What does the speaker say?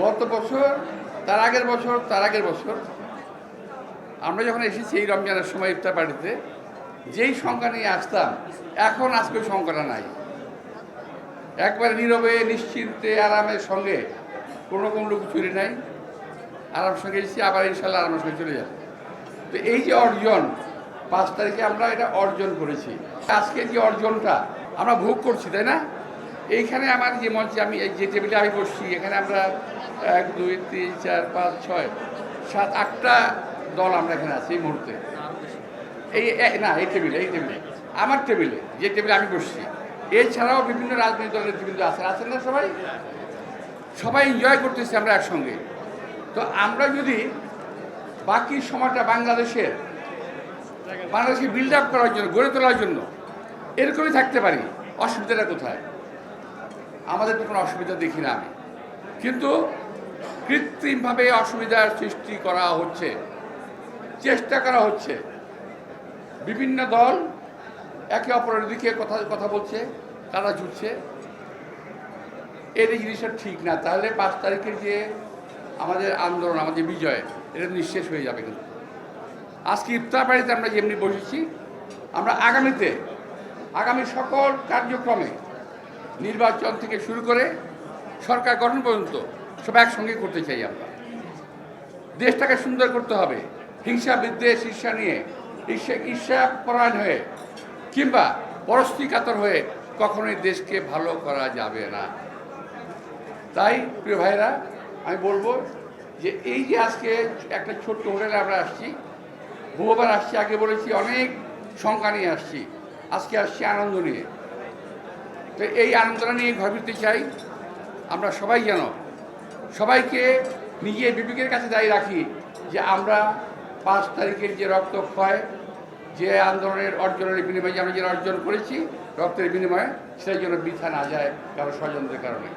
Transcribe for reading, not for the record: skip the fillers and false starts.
গত বছর, তার আগের বছর আমরা যখন এসেছি এই রমজানের সময় ইফতার পার্টিতে, যেই সংখ্যা নিয়ে আসতাম, এখন আজকে ওই সংখ্যাটা নাই। একবারে নীরবে নিশ্চিন্তে আরামের সঙ্গে কোনো রকম লুকোচুরি নাই, আরাম সঙ্গে এসেছি, আবার ইনশাল্লাহ আরামের সঙ্গে চলে যাবে। তো এই যে অর্জন, 5 তারিখে আমরা এটা অর্জন করেছি। আজকে যে অর্জনটা আমরা ভোগ করছি, তাই না? এইখানে আমার যে মঞ্চে আমি যে টেবিলে আমি বসছি, এখানে আমরা 1 2 3 4 5 6 7 8টা দল আমরা এখানে আছি এই মুহূর্তে। এই টেবিলে আমার টেবিলে, যে টেবিলে আমি বসছি, এছাড়াও বিভিন্ন রাজনৈতিক দলের নেতৃবৃন্দ আছেন না, সবাই এনজয় করতেছি আমরা একসঙ্গে। তো আমরা যদি বাকি সময়টা বাংলাদেশকে বিল্ড আপ করার জন্য, গড়ে তোলার জন্য এরকমই থাকতে পারি, অসুবিধাটা কোথায়? আমাদের তো কোনো অসুবিধা দেখি না আমি, কিন্তু কৃত্রিমভাবে অসুবিধার সৃষ্টি করা হচ্ছে, চেষ্টা করা হচ্ছে। বিভিন্ন দল একে অপরের দিকে কথা বলছে, কাদা ছুটছে। এই জিনিসটা ঠিক না। তাহলে 5 তারিখের যে আমাদের আন্দোলন, আমাদের বিজয়, এটা নিঃশেষ হয়ে যাবে। কিন্তু আজকে ইফতার বাড়িতে আমরা যেমনি বসেছি, আমরা আগামী সকল কার্যক্রমে, নির্বাচন থেকে শুরু করে সরকার গঠন পর্যন্ত সব একসঙ্গে করতে চাই। আমরা দেশটাকে সুন্দর করতে হবে। হিংসা বিদ্বেষ ঈর্ষা নিয়ে, ঈর্ষাপরায়ণ হয়ে কিংবা পরশ্রী কাতর হয়ে কখনোই দেশকে ভালো করা যাবে না। তাই প্রিয় ভাইরা, আমি বলবো যে এই যে আজকে একটা ছোট্ট হোটেলে আমরা আসছি, বহুবার আসছি, আগে বলেছি অনেক সংখ্যা নিয়ে আসছি, আজকে আসছি আনন্দ নিয়ে। তো এই আনন্দটা নিয়ে ঘর ফিরতে চাই। আমরা সবাই যেন সবাইকে নিজের বিবেকের কাছে দাঁড়িয়ে রাখি যে আমরা 5 তারিখের যে রক্তক্ষয়, যে আন্দোলনের অর্জনের বিনিময়ে আমরা যে অর্জন করেছি রক্তের বিনিময়ে, সেটার জন্য বৃথা না যায় কারো ষড়যন্ত্রের কারণে।